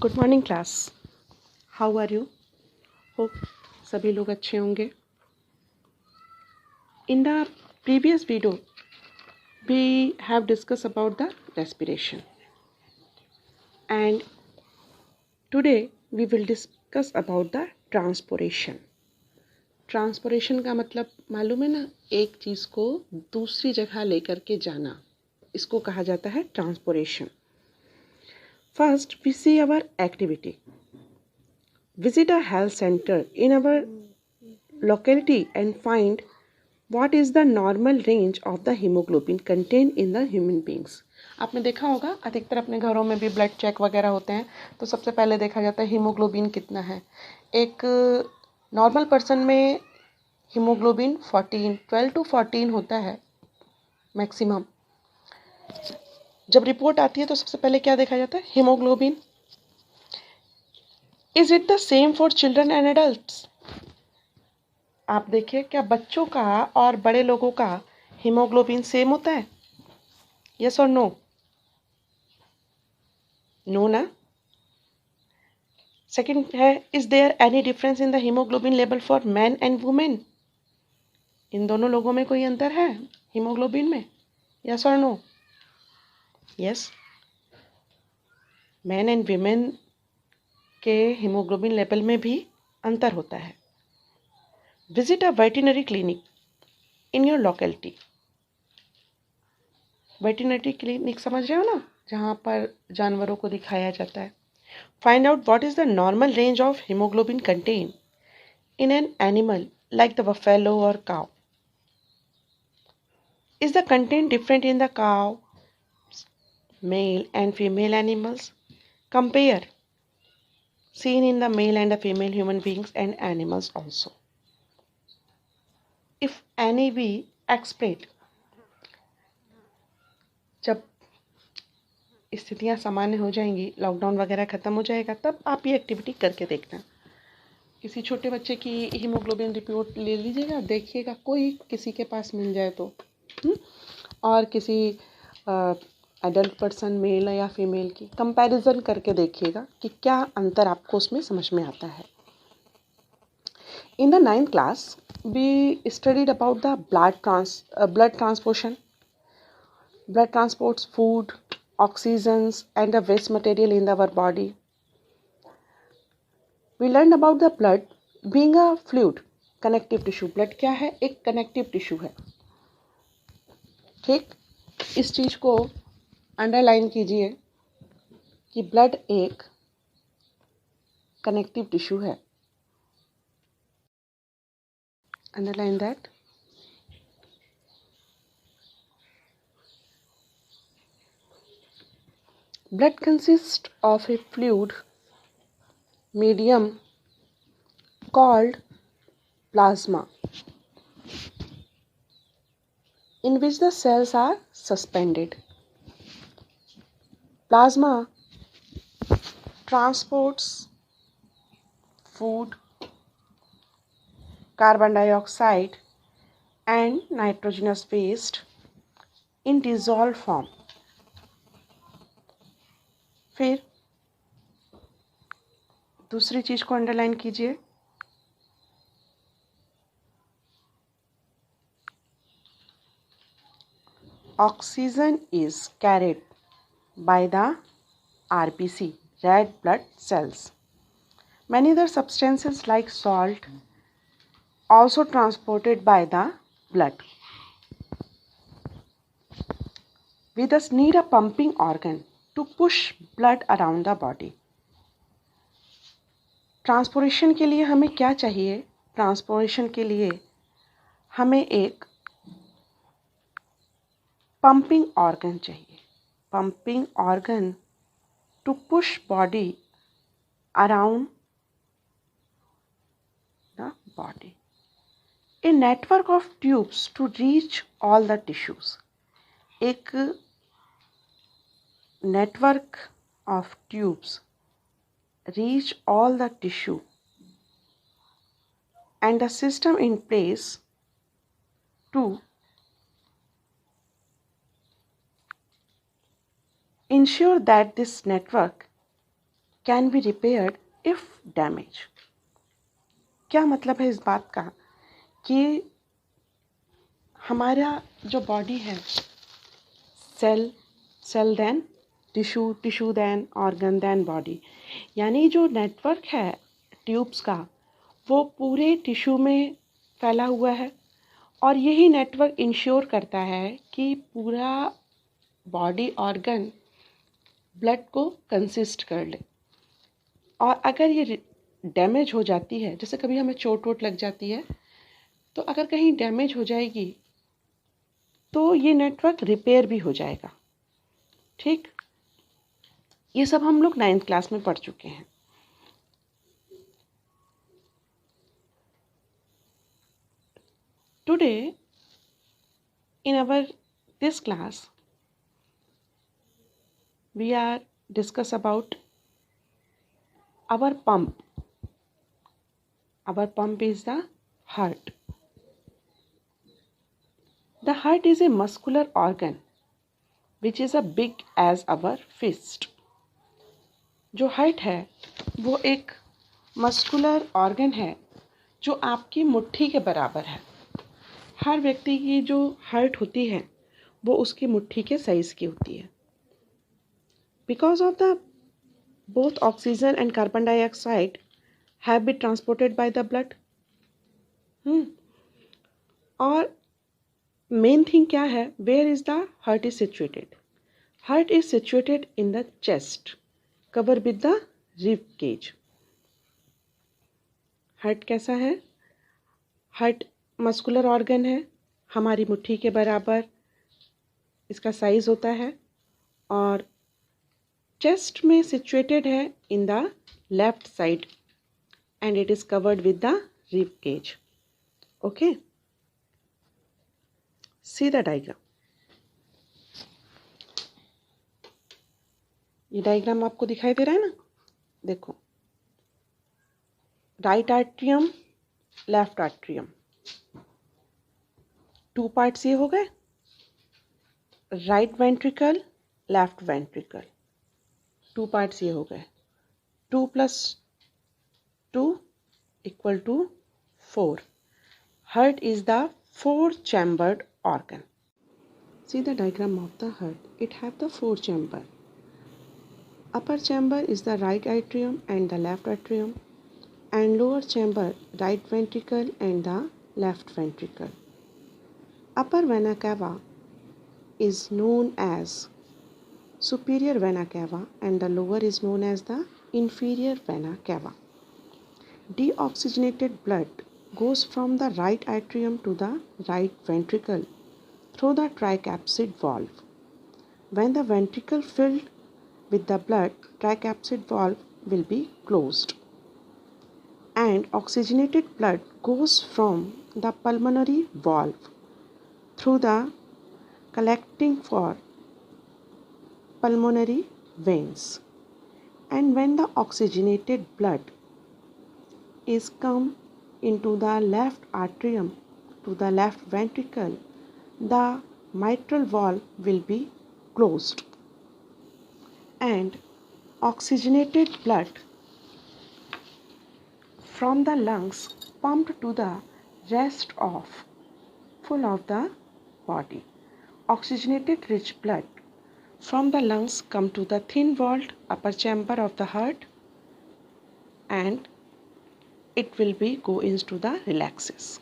Good morning class. How are you? Hope सभी लोग अच्छे होंगे. In the previous video we have discuss about the respiration and today we will discuss about the transportation. Transportation का मतलब मालूम है ना, एक चीज़ को दूसरी जगह लेकर के जाना, इसको कहा जाता है transportation. First we see our activity. Visit a health center in our locality and find what is the normal range of the hemoglobin contained in the human beings. आपने देखा होगा अधिकतर अपने घरों में भी ब्लड चेक वगैरह होते हैं तो सबसे पहले देखा जाता है हीमोग्लोबिन कितना है. एक नॉर्मल पर्सन में हीमोग्लोबिन 12 to 14 होता है मैक्सिमम. जब रिपोर्ट आती है तो सबसे पहले क्या देखा जाता है? Haemoglobin. Is it the same for children and adults? आप देखिए, क्या बच्चों का और बड़े लोगों का हीमोग्लोबिन सेम होता है? यस और नो? नो ना. सेकंड है, is there any difference in the haemoglobin level for man and women? इन दोनों लोगों में कोई अंतर है हीमोग्लोबिन में? यस और no? Yes. Man and women के हीमोग्लोबिन लेवल में भी अंतर होता है. Visit a veterinary clinic in your locality. Veterinary clinic समझ रहे हो ना, जहाँ पर जानवरों को दिखाया जाता है. Find out what is the normal range of haemoglobin content in an animal like the buffalo और cow. Is the content different in the cow, male and female animals? Compare seen in the male and the female human beings and animals also. If any be explained. जब स्थितियाँ सामान्य हो जाएंगी, lockdown वगैरह ख़त्म हो जाएगा, तब आप ये एक्टिविटी करके देखना. किसी छोटे बच्चे की हीमोग्लोबिन रिपोर्ट ले लीजिएगा, देखिएगा कोई किसी के पास मिल जाए तो. और किसी एडल्ट पर्सन मेल या फीमेल की कंपैरिजन करके देखिएगा कि क्या अंतर आपको उसमें समझ में आता है. In the 9th class, we studied about the blood transportation. Blood transports food, oxygens, and the waste material in our body. We learned about the blood being a fluid, connective tissue. Blood क्या है? एक connective tissue है. ठीक, इस चीज को underline कीजिए कि ब्लड एक कनेक्टिव टिश्यू है. Underline that. Blood consists of a fluid medium called plasma, in which the cells are suspended. Plasma transports food, carbon dioxide, and nitrogenous waste in dissolved form. फिर दूसरी चीज को underline कीजिए. Oxygen is carried by the RBC, red blood cells. Many other substances like salt also transported by the blood. We thus need a pumping organ to push blood around the body. Transportation के लिए हमें क्या चाहिए? Transportation के लिए हमें एक pumping organ चाहिए. Pumping organ to push body around the body. A network of tubes to reach all the tissues. एक network of tubes reach all the tissue and the system in place to ensure that this network can be repaired if damaged. क्या मतलब है इस बात का कि हमारा जो बॉडी है, cell then tissue then organ then body, यानी जो नेटवर्क है ट्यूब्स का वो पूरे टिश्यू में फैला हुआ है और यही नेटवर्क इंश्योर करता है कि पूरा बॉडी ऑर्गन ब्लड को कंसिस्ट कर ले। और अगर ये डैमेज हो जाती है, जैसे कभी हमें चोट वोट लग जाती है, तो अगर कहीं डैमेज हो जाएगी तो ये नेटवर्क रिपेयर भी हो जाएगा। ठीक, ये सब हम लोग 9th क्लास में पढ़ चुके हैं। Today in our this class we are discuss about our pump. Our pump is the heart. The heart is a muscular organ which is as big as our fist. जो heart है वो एक muscular organ है जो आपकी मुट्ठी के बराबर है। हर व्यक्ति की जो हार्ट होती है वो उसकी मुट्ठी के साइज की होती है। Because of the both oxygen and carbon dioxide have been transported by the blood. और मेन थिंग क्या है, where is the heart is situated? Heart is situated in the chest, cover with the rib cage. Heart कैसा है? Heart muscular organ है, हमारी मुट्ठी के बराबर इसका साइज होता है और चेस्ट में सिचुएटेड है in the left side and it is covered with the rib cage. Okay, see the diagram. ये डायग्राम आपको दिखाई दे रहा है ना? देखो, right atrium, left atrium, 2 parts ये हो गए। Right ventricle, left ventricle, 2 parts ये हो गए। 2 + 2 = 4. Heart is the 4-chambered organ. See the diagram of the heart. It have the 4 chamber. Upper chamber is the right atrium and the left atrium, and lower chamber right ventricle and the left ventricle. Upper vena cava is known as superior vena cava and the lower is known as the inferior vena cava. Deoxygenated blood goes from the right atrium to the right ventricle through the tricapsid valve. When the ventricle filled with the blood, tricapsid valve will be closed and oxygenated blood goes from the pulmonary valve through the collecting for pulmonary veins. And when the oxygenated blood is come into the left atrium to the left ventricle, the mitral valve will be closed and oxygenated blood from the lungs pumped to the rest of full of the body. Oxygenated rich blood from the lungs come to the thin-walled upper chamber of the heart and it will be go into the relaxes.